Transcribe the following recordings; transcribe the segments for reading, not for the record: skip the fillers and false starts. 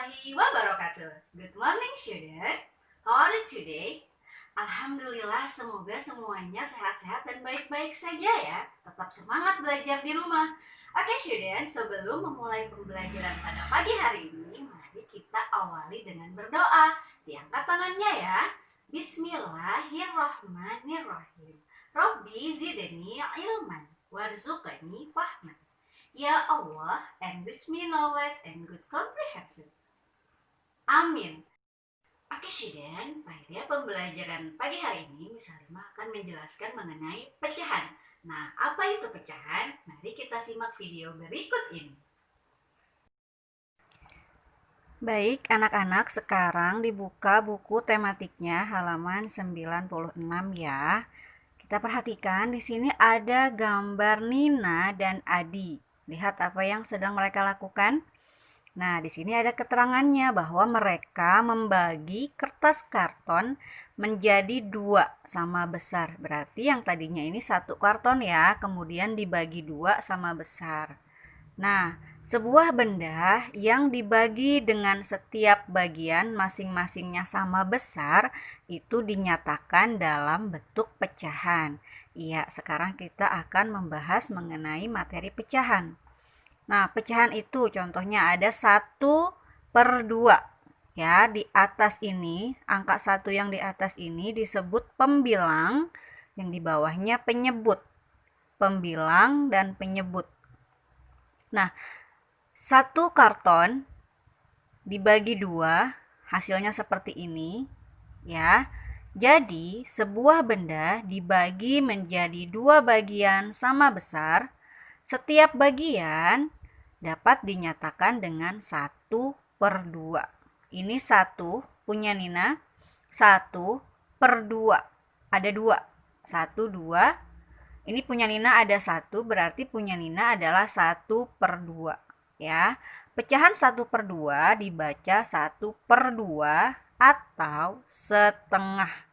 warahmatullahi wabarakatuh. Good morning student. How are you today? Alhamdulillah, semoga semuanya sehat-sehat dan baik-baik saja ya. Tetap semangat belajar di rumah. Oke student, sebelum memulai pembelajaran pada pagi hari ini, mari kita awali dengan berdoa. Diangkat tangannya ya. Bismillahirrahmanirrahim. Rabbi zidni ilman warzuqni fahman. Ya Allah, enrich me knowledge and good comprehension. Amin. Oke student, pada pembelajaran pagi hari ini Miss Halimah akan menjelaskan mengenai pecahan. Nah, apa itu pecahan? Mari kita simak video berikut ini. Baik, anak-anak, sekarang dibuka buku tematiknya halaman 96 ya. Kita perhatikan di sini ada gambar Nina dan Adi. Lihat apa yang sedang mereka lakukan. Nah, di sini ada keterangannya bahwa mereka membagi kertas karton menjadi 2 sama besar. Berarti yang tadinya ini 1 karton ya, kemudian dibagi 2 sama besar. Nah, sebuah benda yang dibagi dengan setiap bagian masing-masingnya sama besar itu dinyatakan dalam bentuk pecahan. Iya, sekarang kita akan membahas mengenai materi pecahan. Nah, pecahan itu contohnya ada 1/2. Ya, di atas ini, angka 1 yang di atas ini disebut pembilang, yang di bawahnya penyebut. Pembilang dan penyebut. Nah, 1 karton dibagi 2, hasilnya seperti ini, ya. Jadi, sebuah benda dibagi menjadi 2 bagian sama besar. Setiap bagian dapat dinyatakan dengan 1/2. Ini 1 punya Nina, 1/2. Ada 2. 1, 2. Ini punya Nina ada 1, berarti punya Nina adalah 1/2. Ya. Pecahan 1/2 dibaca 1/2 atau setengah.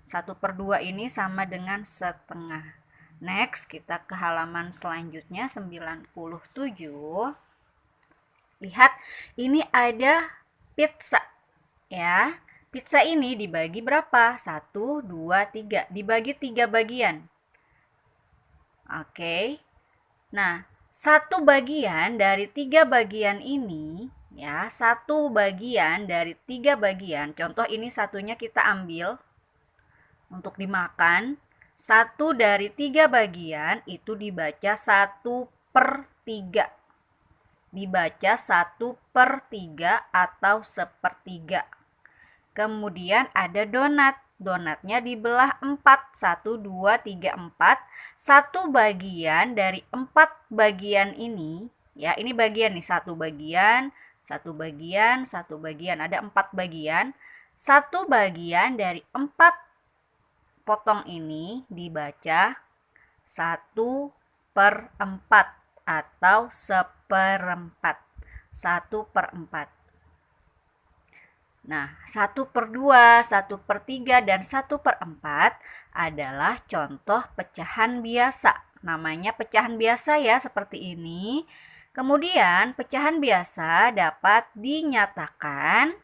1/2 ini sama dengan setengah. Next, kita ke halaman selanjutnya 97. Lihat, ini ada pizza. Ya, pizza ini dibagi berapa? 1, 2, 3. Dibagi 3 bagian. Oke. Nah, 1 bagian dari 3 bagian ini, ya, 1 bagian dari 3 bagian. Contoh ini satunya kita ambil untuk dimakan. 1 dari 3 bagian itu dibaca 1/3. Dibaca 1/3 atau 1/3. Kemudian ada donat. Donatnya dibelah 4. 1, 2, 3, 4. 1 bagian dari 4 bagian ini, ya, ini bagian nih, 1 bagian, 1 bagian, 1 bagian. Ada 4 bagian. 1 bagian dari 4 potong ini dibaca 1/4 atau 1/4. 1/4. Nah, 1/2, 1/3, dan 1/4 adalah contoh pecahan biasa. Namanya pecahan biasa ya, seperti ini. Kemudian, pecahan biasa dapat dinyatakan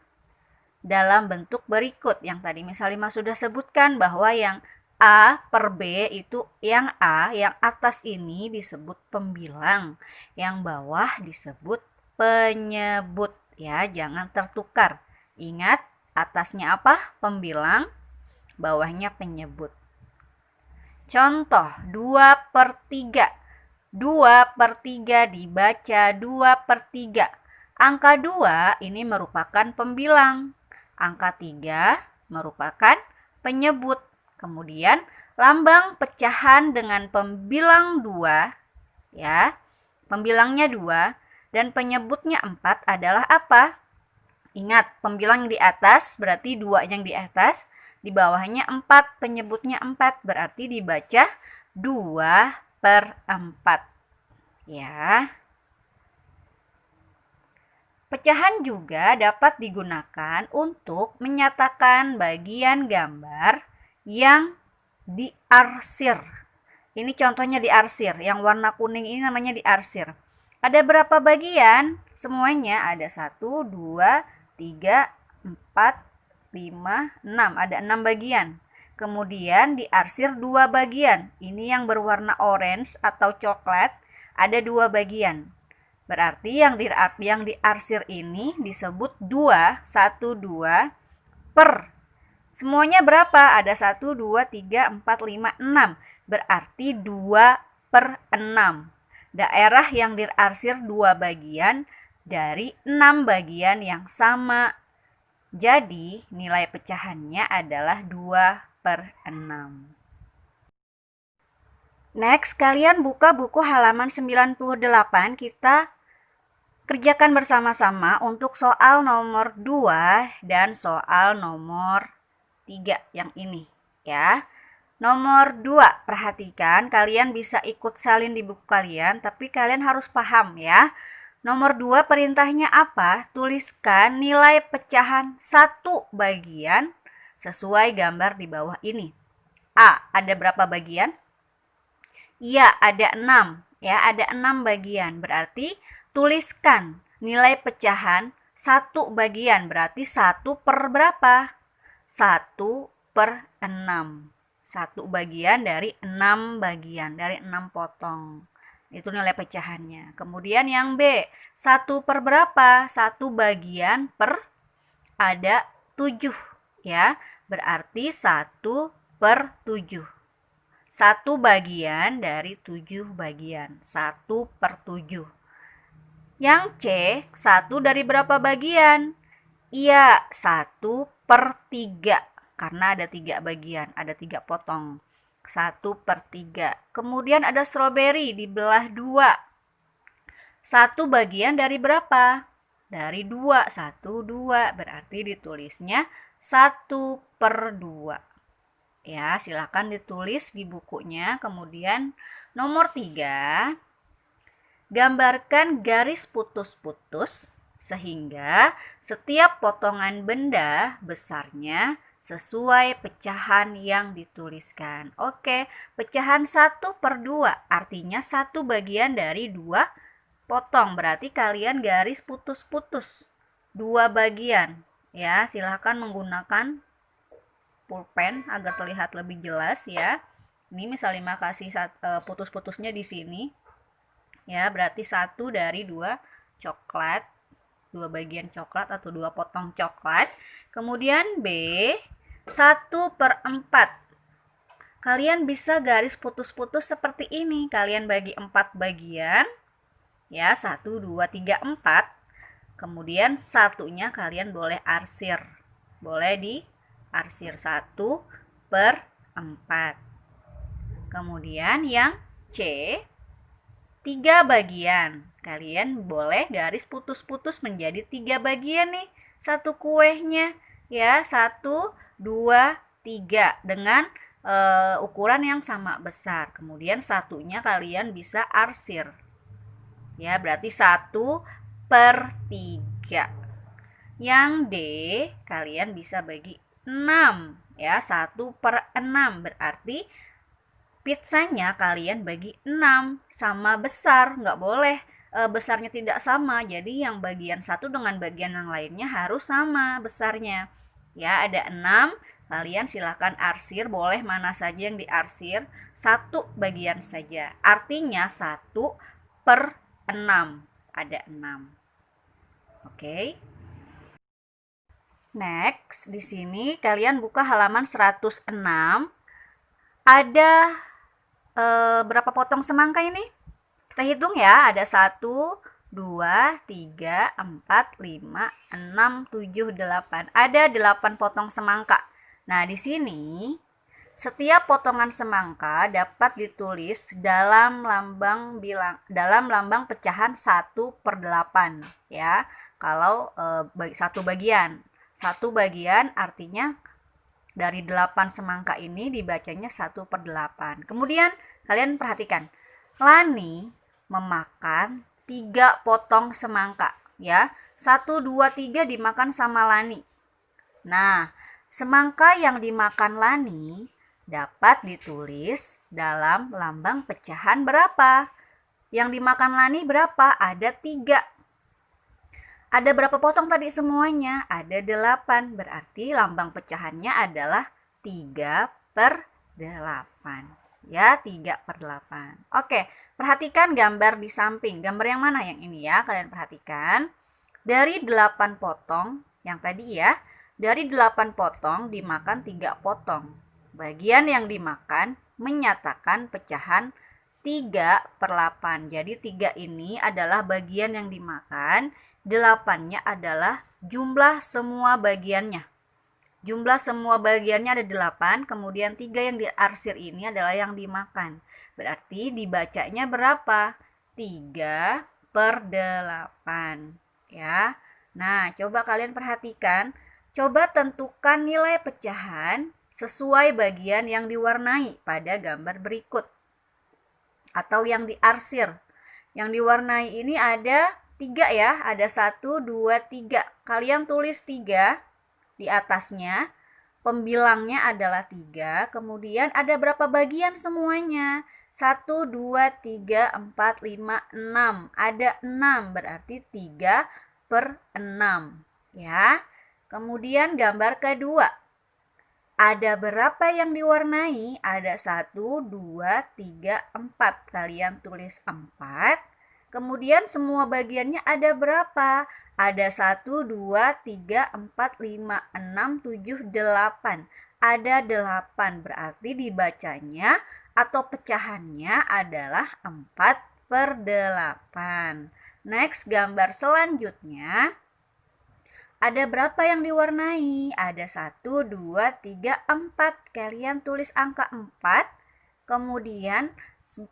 dalam bentuk berikut. Yang tadi misalnya sudah sebutkan bahwa yang A per B itu yang A, yang atas ini disebut pembilang, yang bawah disebut penyebut ya, jangan tertukar. Ingat, atasnya apa? Pembilang, bawahnya penyebut. Contoh 2/3. 2/3 dibaca 2/3. Angka 2 ini merupakan pembilang. Angka 3 merupakan penyebut. Kemudian lambang pecahan dengan pembilang 2, ya. Pembilangnya 2 dan penyebutnya 4 adalah apa? Ingat, pembilang di atas berarti 2 yang di atas, di bawahnya 4, penyebutnya 4, berarti dibaca 2/4. Ya. Pecahan juga dapat digunakan untuk menyatakan bagian gambar yang diarsir. Ini contohnya diarsir, yang warna kuning ini namanya diarsir. Ada berapa bagian? Semuanya ada 1, 2, 3, 4, 5, 6. Ada 6 bagian. Kemudian diarsir 2 bagian. Ini yang berwarna orange atau coklat ada 2 bagian. Berarti yang diarsir ini disebut 2, 1, 2 per. Semuanya berapa? Ada 1, 2, 3, 4, 5, 6. Berarti 2 per 6. Daerah yang diarsir 2 bagian dari 6 bagian yang sama. Jadi nilai pecahannya adalah 2 per 6. Next, kalian buka buku halaman 98. Kita kerjakan bersama-sama untuk soal nomor 2 dan soal nomor 3 yang ini ya. Nomor 2, perhatikan, kalian bisa ikut salin di buku kalian, tapi kalian harus paham ya. Nomor 2 perintahnya apa? Tuliskan nilai pecahan 1 bagian sesuai gambar di bawah ini. A, ada berapa bagian? Iya, ada 6. Ya, ada 6 bagian. Berarti tuliskan nilai pecahan 1 bagian. Berarti 1 per berapa? 1 per 6. 1 bagian dari 6 bagian, dari 6 potong. Itu nilai pecahannya. Kemudian yang B, 1 per berapa? 1 bagian per ada 7 ya. Berarti 1 per 7. 1 bagian dari 7 bagian. 1 per 7. Yang C, 1 dari berapa bagian? Iya, 1 per 3. Karena ada 3 bagian, ada 3 potong. 1 per 3. Kemudian ada stroberi dibelah 2. 1 bagian dari berapa? Dari 2. 1, 2. Berarti ditulisnya 1 per 2. Ya, silakan ditulis di bukunya. Kemudian nomor 3, gambarkan garis putus-putus sehingga setiap potongan benda besarnya sesuai pecahan yang dituliskan. Oke, pecahan 1 per 2 artinya 1 bagian dari 2 potong. Berarti kalian garis putus-putus 2 bagian. Ya, silahkan menggunakan pulpen agar terlihat lebih jelas ya. Ini misalnya kasih putus-putusnya di sini. Ya, berarti 1 dari 2 coklat, 2 bagian coklat atau 2 potong coklat. Kemudian B, 1 per 4. Kalian bisa garis putus-putus seperti ini. Kalian bagi 4 bagian. Ya, 1, 2, 3, 4. Kemudian satunya kalian boleh arsir. Boleh diarsir 1 per 4. Kemudian yang C, 3 bagian. Kalian boleh garis putus-putus menjadi 3 bagian nih. Satu kuehnya ya, 1, 2, 3 dengan ukuran yang sama besar. Kemudian satunya kalian bisa arsir. Ya, berarti 1 per 3. Yang D, kalian bisa bagi 6. Ya, 1 per 6. Berarti pizzanya kalian bagi 6. Sama besar. Nggak boleh besarnya tidak sama. Jadi yang bagian 1 dengan bagian yang lainnya harus sama besarnya. Ya, ada 6. Kalian silakan arsir. Boleh mana saja yang diarsir. 1 bagian saja. Artinya 1 per 6. Ada 6. Oke. Next, di sini kalian buka halaman 106. Ada berapa potong semangka ini? Kita hitung ya. Ada 1, 2, 3, 4, 5, 6, 7, 8. Ada 8 potong semangka. Nah, di sini setiap potongan semangka dapat ditulis dalam lambang pecahan 1 per 8 ya. Kalau satu bagian. Satu bagian artinya dari 8 semangka ini dibacanya 1 per 8. Kemudian kalian perhatikan. Lani memakan 3 potong semangka ya. 1, 2, 3 dimakan sama Lani. Nah, semangka yang dimakan Lani dapat ditulis dalam lambang pecahan berapa? Yang dimakan Lani berapa? Ada 3. Ada berapa potong tadi semuanya? Ada 8. Berarti lambang pecahannya adalah 3/8. Ya, 3/8. Oke, perhatikan gambar di samping. Gambar yang mana yang ini ya? Kalian perhatikan. Dari 8 potong, yang tadi ya, dari 8 potong dimakan 3 potong. Bagian yang dimakan menyatakan pecahan 3/8. Jadi 3 ini adalah bagian yang dimakan, 8-nya adalah jumlah semua bagiannya. Jumlah semua bagiannya ada 8, kemudian 3 yang diarsir ini adalah yang dimakan. Berarti dibacanya berapa? 3/8. Ya. Nah, coba kalian perhatikan. Coba tentukan nilai pecahan sesuai bagian yang diwarnai pada gambar berikut atau yang diarsir. Yang diwarnai ini ada 3 ya, ada 1, 2, 3. Kalian tulis 3 di atasnya, pembilangnya /adalah 3, kemudian ada berapa bagian semuanya? 1, 2, 3, 4, 5, 6. Ada 6, berarti 3/6. Ya. Kemudian gambar kedua. Ada berapa yang diwarnai? Ada 1, 2, 3, 4. Kalian tulis 4. Kemudian semua bagiannya ada berapa? Ada 1, 2, 3, 4, 5, 6, 7, 8. Ada 8. Berarti dibacanya atau pecahannya adalah 4/8. Next, gambar selanjutnya. Ada berapa yang diwarnai? Ada 1, 2, 3, 4. Kalian tulis angka 4. Kemudian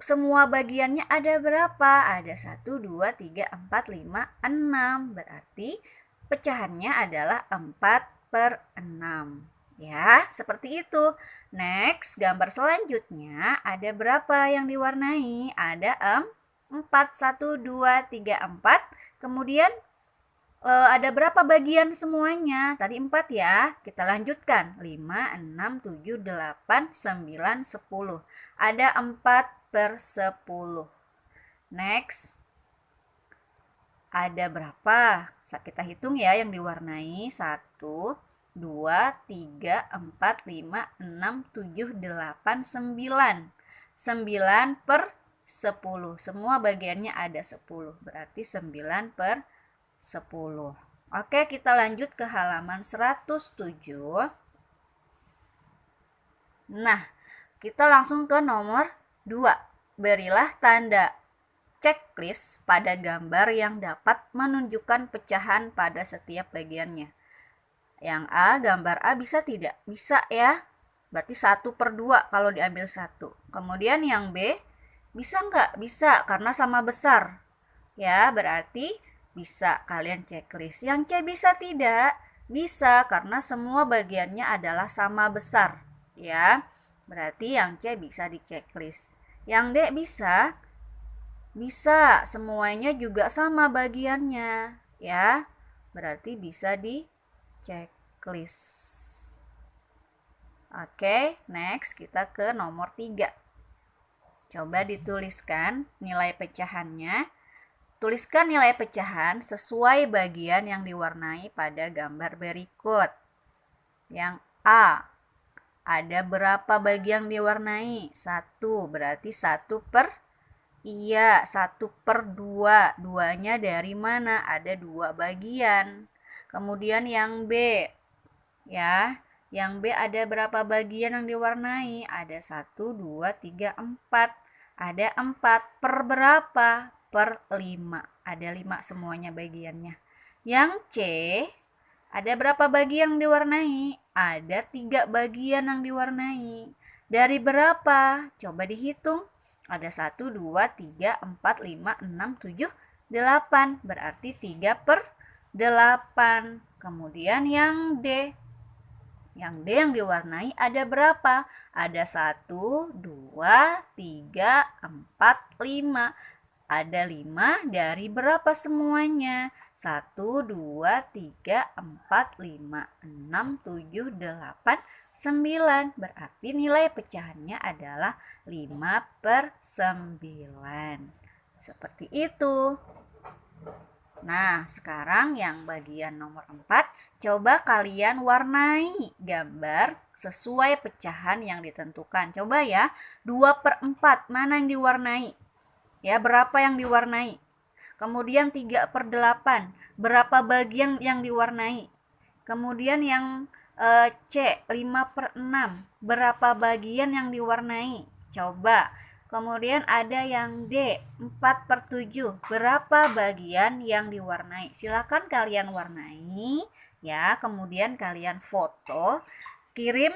semua bagiannya ada berapa? Ada 1, 2, 3, 4, 5, 6. Berarti pecahannya adalah 4/6. Ya, seperti itu. Next, gambar selanjutnya. Ada berapa yang diwarnai? Ada 4. 1, 2, 3, 4. Kemudian ada berapa bagian semuanya? Tadi 4 ya. Kita lanjutkan. 5, 6, 7, 8, 9, 10. Ada 4/10. Next. Ada berapa? Kita hitung ya yang diwarnai. 1, 2, 3, 4, 5, 6, 7, 8, 9. 9/10. Semua bagiannya ada 10. Berarti 9/10. Oke, kita lanjut ke halaman 107. Nah, kita langsung ke nomor 2. Berilah tanda checklist pada gambar yang dapat menunjukkan pecahan pada setiap bagiannya. Yang A, gambar A bisa tidak? Bisa ya. Berarti 1/2 kalau diambil 1. Kemudian yang B, bisa nggak? Bisa, karena sama besar. Ya, berarti bisa kalian checklist. Yang C bisa tidak? Bisa, karena semua bagiannya adalah sama besar. Ya, berarti yang C bisa di checklist. Yang D bisa? Bisa, semuanya juga sama bagiannya. Ya, berarti bisa di checklist. Oke, next kita ke nomor 3. Coba dituliskan nilai pecahannya. Tuliskan nilai pecahan sesuai bagian yang diwarnai pada gambar berikut. Yang A, ada berapa bagian diwarnai? 1, berarti 1/2. 2-nya dari mana? Ada 2 bagian. Kemudian yang B, ya. Yang B ada berapa bagian yang diwarnai? Ada 1, 2, 3, 4. Ada 4 per berapa? Per 5. Ada 5 semuanya bagiannya. Yang C, ada berapa bagian yang diwarnai? Ada 3 bagian yang diwarnai. Dari berapa? Coba dihitung. Ada 1, 2, 3, 4, 5, 6, 7, 8. Berarti 3/8. Kemudian yang D. Yang D yang diwarnai ada berapa? Ada 1, 2, 3, 4, 5. Ada 5 dari berapa semuanya? 1, 2, 3, 4, 5, 6, 7, 8, 9. Berarti nilai pecahannya adalah 5/9. Seperti itu. Nah, sekarang yang bagian nomor 4, coba kalian warnai gambar sesuai pecahan yang ditentukan. Coba ya, 2/4 mana yang diwarnai? Ya, berapa yang diwarnai? Kemudian 3/8, berapa bagian yang diwarnai? Kemudian yang C, 5/6, berapa bagian yang diwarnai? Coba. Kemudian ada yang D, 4/7, berapa bagian yang diwarnai? Silakan kalian warnai ya, kemudian kalian foto, kirim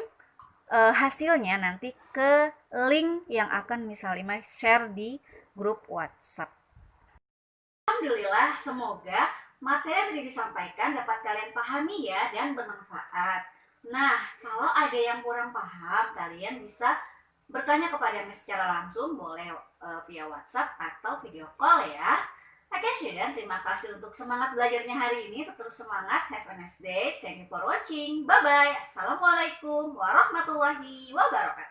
hasilnya nanti ke link yang akan misalnya share di grup WhatsApp. Alhamdulillah, semoga materi yang tadi disampaikan dapat kalian pahami ya dan bermanfaat. Nah, kalau ada yang kurang paham, kalian bisa bertanya kepada Miss secara langsung, boleh via WhatsApp atau video call ya. Oke, student, terima kasih untuk semangat belajarnya hari ini. Tetap semangat. Have a nice day. Thank you for watching. Bye-bye. Assalamualaikum warahmatullahi wabarakatuh.